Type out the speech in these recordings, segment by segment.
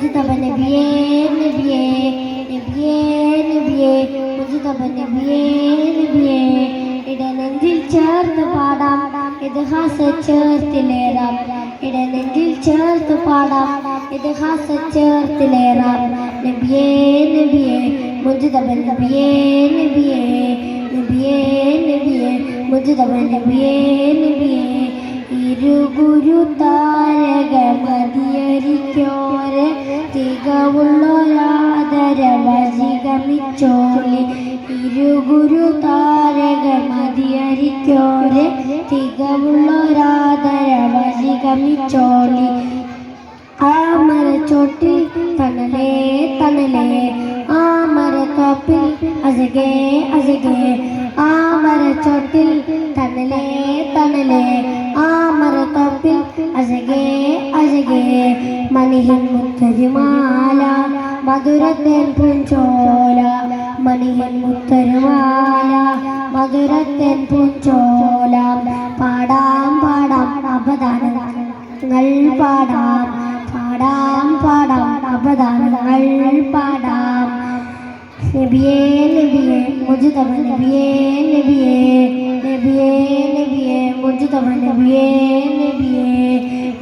Mojtaba നബിയേ നബിയേ നബിയേ നബിയേ മുജ്തബ നബിയേ നബിയേ ഇടനെഞ്ചിൽ ചേർത്ത് പാടാം ഇതിഹാസ ചേർത്തിലേറാം ഇടനെഞ്ചിൽ ചേർത്ത് പാടാം ഇതിഹാസ ചേർത്തിലേറാം നബിയേ നബിയേ മുജ്തബ നബിയേ നബിയേ നബിയേ നബിയേ മുജ്തബ നബിയേ നബിയേ ഇരുഗുരു താരക മതിയരിക്കോരെ തികവുള്ളൊരാദരവജികമിച്ചോളി ഇരുഗുരു താരക മതിയരിക്കോരെ തികവുള്ളൊരാദരവജികമിച്ചോളി ആമരച്ചോട്ടിൽ തണലേ തണലേ ആമരത്തോപ്പിൽ അസകേ അസകേ ആമരച്ചോട്ടിൽ തണലേ തണലേ ആമരത്തോപ്പിൽ അസകേ അസകേ മണിഹിൻ മുത്തരുമാല മധുരത്തേൻ പൂഞ്ചോല മണിഹിൻ മുത്തരുമാല മധുരത്തേൻ പൂഞ്ചോല പാടാം പാടാം അപദാനങ്ങൾ പാടാം പാടാം പാടാം അപദാനങ്ങൾ പാടാം നബിയേ നബിയേ മുജ്തബ നബിയേ നബിയേ നബിയേ നബിയേ മുജ്തബ നബിയേ നബിയേ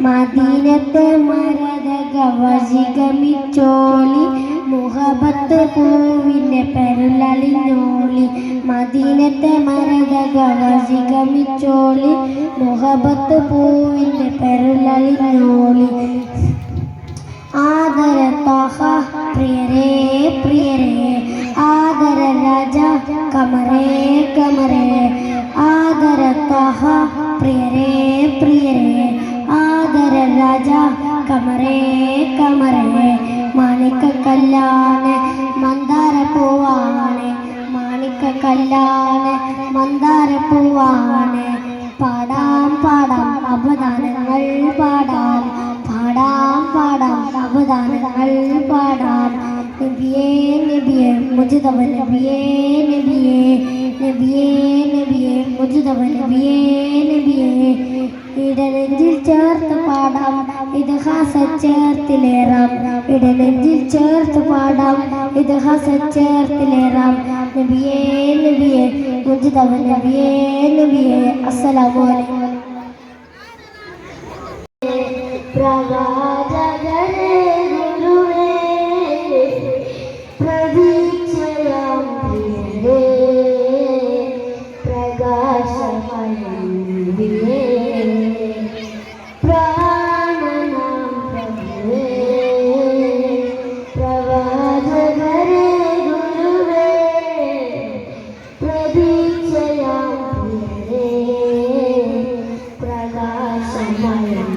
മദീനത്തെ മരതക വജികമിച്ചോളി മുഹബത്ത് പൂവിൻ്റെ പെരുളലിഞ്ഞോളി മദീനത്തെ മരതക വജികമിച്ചോളി മുഹബത്ത് പൂവിൻ്റെ പെരുളലിഞ്ഞോളി ആദര തോഹ പ്രിയരേ പ്രിയരേ ആദര രാജ കമറേ കമറേ ആദര തോഹ പ്രിയരേ പ്രിയരേ ആദര രാജ കമറേ കമറേ മാണിക്ക കല്ലാണ് മന്ദാര പൂവാണ് മാണിക്ക കല്ലാണ് മന്ദാര പൂവാണ് പാടാം പാടാം അപദാനങ്ങൾ പാടാം പാടാം പാടാം അപദാനങ്ങൾ പാടാം നബിയേ നബിയേ മുജ്തബ നബിയേ നബിയേ നബിയേ നബിയേ മുജ്തബ നബിയേ നബിയേ ഇടനെഞ്ചിൽ ചേർത്ത് പാടാം ഇതിഹാസ ചേർത്തിലേറാം ഇടനെഞ്ചിൽ ചേർത്ത് പാടാം ഇതിഹാസ ചേർത്തിലേറാം നബിയേ നബിയേ മുജ്തബ നബിയേ നബിയേ അസ്സലാമു അലൈക്കും പ്രവാചകരെ ഗുരുവേ പ്രതീക്ഷയാം പ്രിയരേ പ്രകാശമയം ദിനേ പ്രാണനാം പ്രഭുവേ പ്രവാചകരെ ഗുരുവേ പ്രതീക്ഷയാം പ്രിയരേ പ്രകാശമയം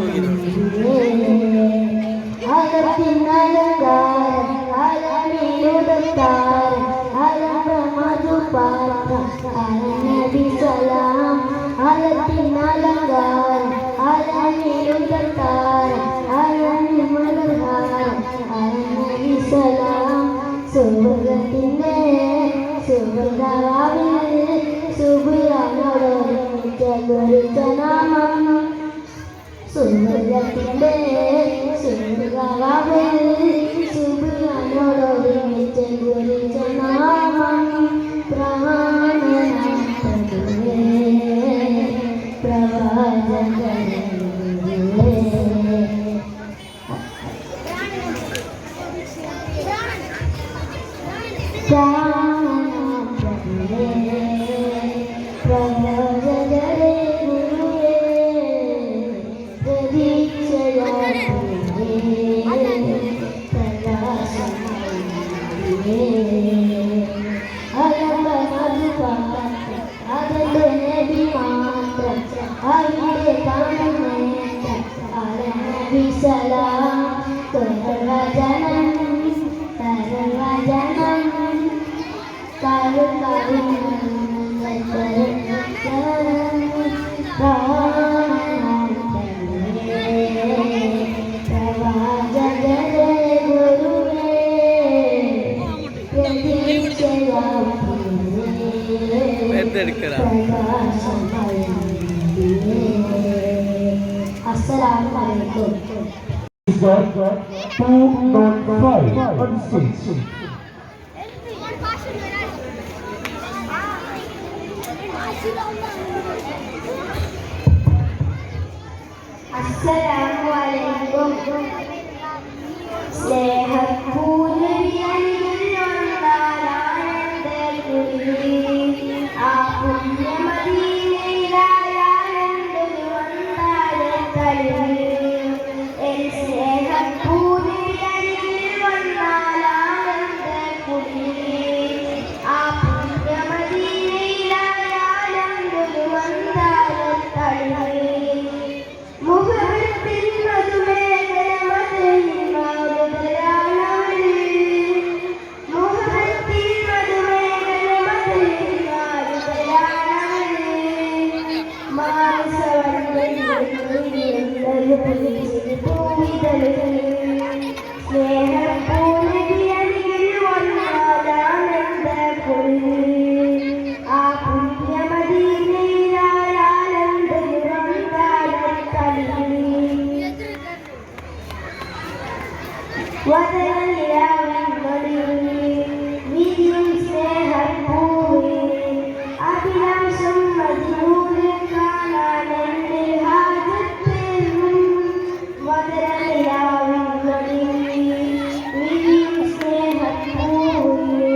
സുഹൃത്തിന്റെ സുഹൃതാവിൽ സുബിയാനോടൊരുമിച്ച സുഹൃത്തിന്റെ സുഹൃതാവിൽ സുബിയാനോടൊരുമിച്ച ഗുരുച്ച നാമം പ്രാണനാം പ്രഭുവേ പ്രവാചകരെ പ്രാണനാം പ്രഭുവേ പ്രവാചകരെ ഗുരുവേ പ്രതീക്ഷയാം अस्सलामु अलैकुम। 205 and 6. അസ്സലാമു അലൈക്കും. സ്നേഹപൂർണ്ണ ആ പുണ്യമദീനയിലായാലെന്തൊരു വന്നാലെ കഴിവ്. എൻ സ്നേഹപൂർണ്ണരികിൽ വന്നാലാണെന്റെ കുളിര്. ആ പുണ്യമദീനയിലായാലെന്തൊരു വന്നാലെ കഴിവ്. മുഖത്തിൽ മധുമേഖലമതയിൽ മാറുതലാണവൾ. മുഖത്തിൽ മധുമേഖലമതയിൽ മാറുതലാണവൾ. സ്നേഹപൂർണ്ണരികിൽ വന്നാലാണെന്റെ കുളിര്. ആ പുണ്യമദീനയിലായാലെന്തൊരു വന്നാലെ കഴിവ്. വിരിയും സ്നേഹപ്പൂവേ അഭിലാഷം മതിയൂരെ കാണാൻ എൻ്റെ ഹാജത്തേറും. വിരിയും സ്നേഹപ്പൂവേ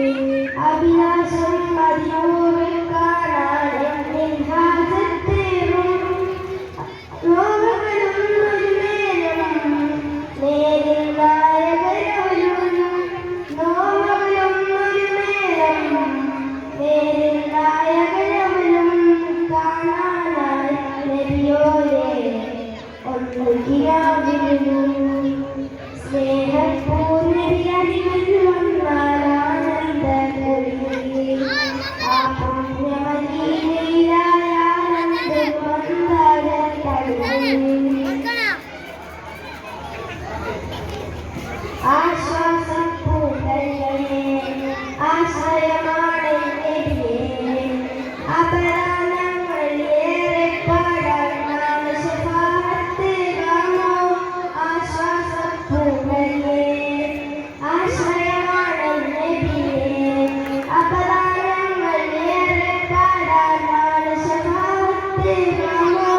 അഭിലാഷം മതിയൂരെ കാണാൻ എൻ്റെ ഹാജത്തേറും. സ്നേഹപൂർണ്ണരികിൽ വന്നാലാണെന്റെ കുളിര്. ആ പുണ്യമദീനയിലായാലെന്തൊരു വന്നാലെ കഴിവ്. ആശ്വാസം പൂണ്ടല്ലേ ആശ്രയമാണ് നബിയേ. അപരാധങ്ങൾ ഏറെ പാടാൻ നാം ശഫാഅത്ത് കാണോ. ആശ്വാസം പൂണ്ടല്ലേ ആശ്രയമാണ് നബിയേ. അപരാധങ്ങൾ ഏറെ പാടാൻ നാം ശഫാഅത്ത് കാണോ.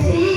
See